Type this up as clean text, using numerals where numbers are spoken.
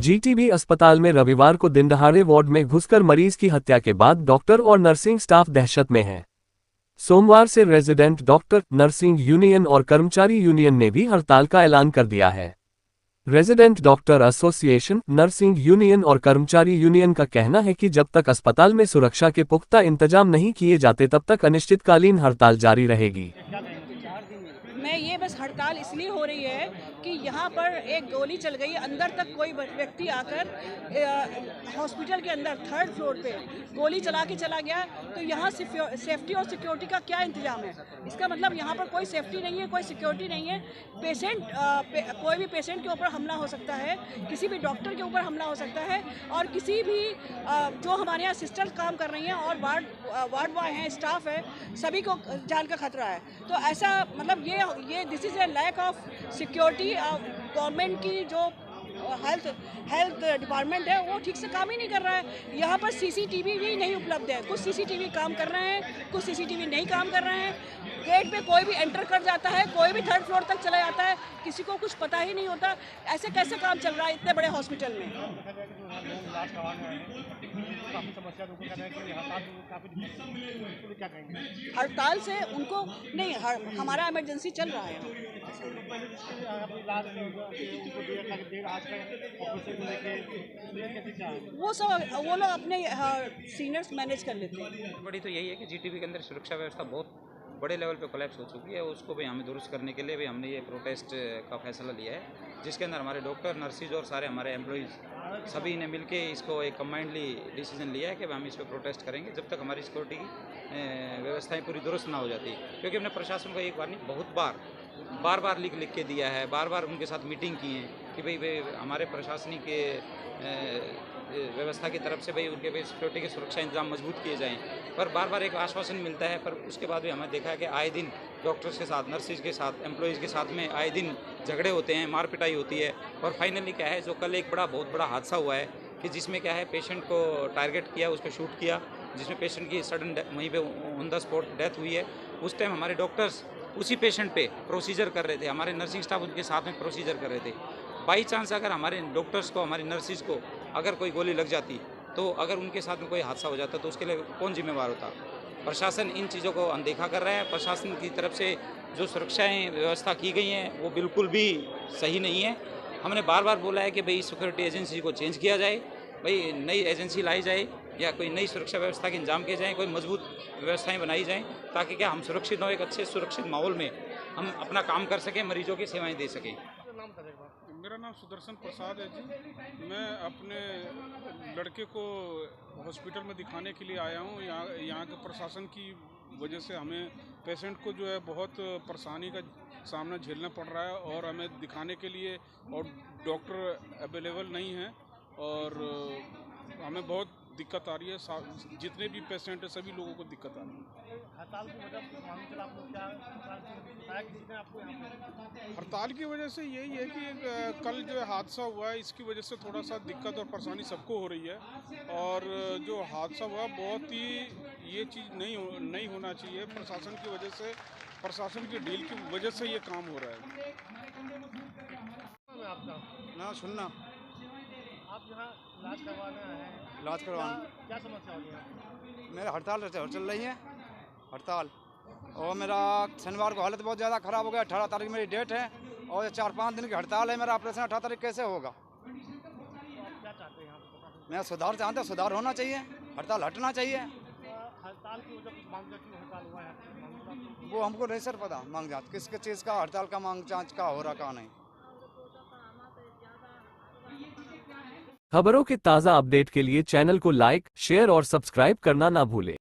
GTB अस्पताल में रविवार को दिनदहाड़े वार्ड में घुसकर मरीज की हत्या के बाद डॉक्टर और नर्सिंग स्टाफ दहशत में है। सोमवार से रेजिडेंट डॉक्टर, नर्सिंग यूनियन और कर्मचारी यूनियन ने भी हड़ताल का ऐलान कर दिया है। Resident doctor association, nursing union और कर्मचारी यूनियन का कहना है कि जब तक अस्पताल में सुरक्षा के पुख्ता इंतजाम नहीं किए जाते तब तक अनिश्चितकालीन हड़ताल जारी रहेगी। मैं ये बस हड़ताल इसलिए हो रही है कि यहाँ पर एक गोली चल गई, अंदर तक कोई व्यक्ति आकर हॉस्पिटल के अंदर 3rd फ्लोर पे गोली चला के चला गया। तो यहाँ सेफ्टी और सिक्योरिटी का क्या इंतजाम है? इसका मतलब यहाँ पर कोई सेफ्टी नहीं है, कोई सिक्योरिटी नहीं है। कोई भी पेशेंट के ऊपर हमला हो सकता है, किसी भी डॉक्टर के ऊपर हमला हो सकता है, और किसी भी जो हमारे यहाँ सिस्टर्स काम कर रही हैं और वार्ड बॉय हैं, स्टाफ है, सभी को जान का खतरा है। तो ऐसा मतलब ये this is a lack of security. Government की जो हेल्थ डिपार्टमेंट है वो ठीक से काम ही नहीं कर रहा है। यहाँ पर सीसीटीवी भी नहीं उपलब्ध है। कुछ सीसीटीवी काम कर रहे हैं, कुछ सीसीटीवी नहीं काम कर रहे हैं। गेट पे कोई भी एंटर कर जाता है, कोई भी 3rd फ्लोर तक चला जाता है, किसी को कुछ पता ही नहीं होता। ऐसे कैसे काम चल रहा है इतने बड़े हॉस्पिटल में? हड़ताल से उनको नहीं, हमारा इमरजेंसी चल रहा है। वो लोग अपने सीनियर्स मैनेज कर लेते हैं। बड़ी तो यही है कि जीटीबी के अंदर सुरक्षा व्यवस्था बहुत बड़े लेवल पे कोलैप्स हो चुकी है। उसको भी हमें दुरुस्त करने के लिए भी हमने ये प्रोटेस्ट का फैसला लिया है, जिसके अंदर हमारे डॉक्टर, नर्सिस और सारे हमारे एम्प्लॉइज़ सभी ने मिलके इसको एक कंबाइंडली डिसीजन लिया है कि हम इस पर प्रोटेस्ट करेंगे जब तक हमारी सिक्योरिटी की व्यवस्थाएँ पूरी दुरुस्त ना हो जाती। क्योंकि हमने प्रशासन को एक बार नहीं, बहुत बार लिख के दिया है, बार उनके साथ मीटिंग की है कि भाई हमारे प्रशासनिक व्यवस्था की तरफ से उनके सिक्योरिटी के सुरक्षा इंतजाम मजबूत किए जाएं। पर बार एक आश्वासन मिलता है, पर उसके बाद भी हमें देखा है कि आए दिन डॉक्टर्स के साथ, नर्सिस के साथ, एम्प्लॉइज़ के साथ में आए दिन झगड़े होते हैं, मार पिटाई होती है। और फाइनली क्या है, जो कल एक बहुत बड़ा हादसा हुआ है कि जिसमें क्या है, पेशेंट को टारगेट किया, उस पर शूट किया, जिसमें पेशेंट की सडन वहीं पे ऑन द स्पॉट डेथ हुई है। उस टाइम हमारे डॉक्टर्स उसी पेशेंट पे प्रोसीजर कर रहे थे, हमारे नर्सिंग स्टाफ उनके साथ में प्रोसीजर कर रहे थे। बाई चांस अगर हमारे डॉक्टर्स को, हमारी नर्सिस को अगर कोई गोली लग जाती, तो अगर उनके साथ में कोई हादसा हो जाता तो उसके लिए कौन जिम्मेवार होता? प्रशासन इन चीज़ों को अनदेखा कर रहा है। प्रशासन की तरफ से जो सुरक्षाएँ व्यवस्था की गई हैं वो बिल्कुल भी सही नहीं है। हमने बार बोला है कि भाई सिक्योरिटी एजेंसी को चेंज किया जाए, भाई नई एजेंसी लाई जाए या कोई नई सुरक्षा व्यवस्था के इंतजाम किए जाएँ, कोई मजबूत व्यवस्थाएं बनाई जाएं, ताकि क्या हम सुरक्षित हों, एक अच्छे सुरक्षित माहौल में हम अपना काम कर सकें, मरीजों की सेवाएं दे सकें। मेरा नाम सुदर्शन प्रसाद है जी। मैं अपने लड़के को हॉस्पिटल में दिखाने के लिए आया हूँ। यहाँ के प्रशासन की वजह से हमें पेशेंट को जो है बहुत परेशानी का सामना झेलना पड़ रहा है, और हमें दिखाने के लिए और डॉक्टर अवेलेबल नहीं हैं, और हमें बहुत दिक्कत आ रही है। जितने भी पेशेंट हैं सभी लोगों को दिक्कत आ रही है। हड़ताल की वजह से यही है कि कल जो हादसा हुआ है, इसकी वजह से थोड़ा सा दिक्कत और परेशानी सबको हो रही है। और जो हादसा हुआ बहुत ही, ये चीज़ नहीं होना चाहिए। प्रशासन की वजह से, प्रशासन की डील की वजह से ये काम हो रहा है। आपका ना सुनना, आप यहाँ इलाज करवाने आए हैं? इलाज करवाना। क्या समस्या हो रही है? मेरा हड़ताल चल रही है, हड़ताल, और मेरा शनिवार को हालत बहुत ज़्यादा ख़राब हो गया। 18 तारीख मेरी डेट है और 4-5 दिन की हड़ताल है। मेरा ऑपरेशन 18 तारीख कैसे होगा? तो आप क्या चाहते हैं यहाँ पर? मैं सुधार चाहता हूँ, सुधार होना चाहिए, हड़ताल हटना चाहिए। हड़ताल की वजह से मांग जांच हड़ताल हुआ है? वो हमको नहीं सर पता, मांग जांच किस चीज़ का, हड़ताल का मांग जांच का हो रहा, कहाँ नहीं। खबरों के ताज़ा अपडेट के लिए चैनल को लाइक, शेयर और सब्सक्राइब करना ना भूलें।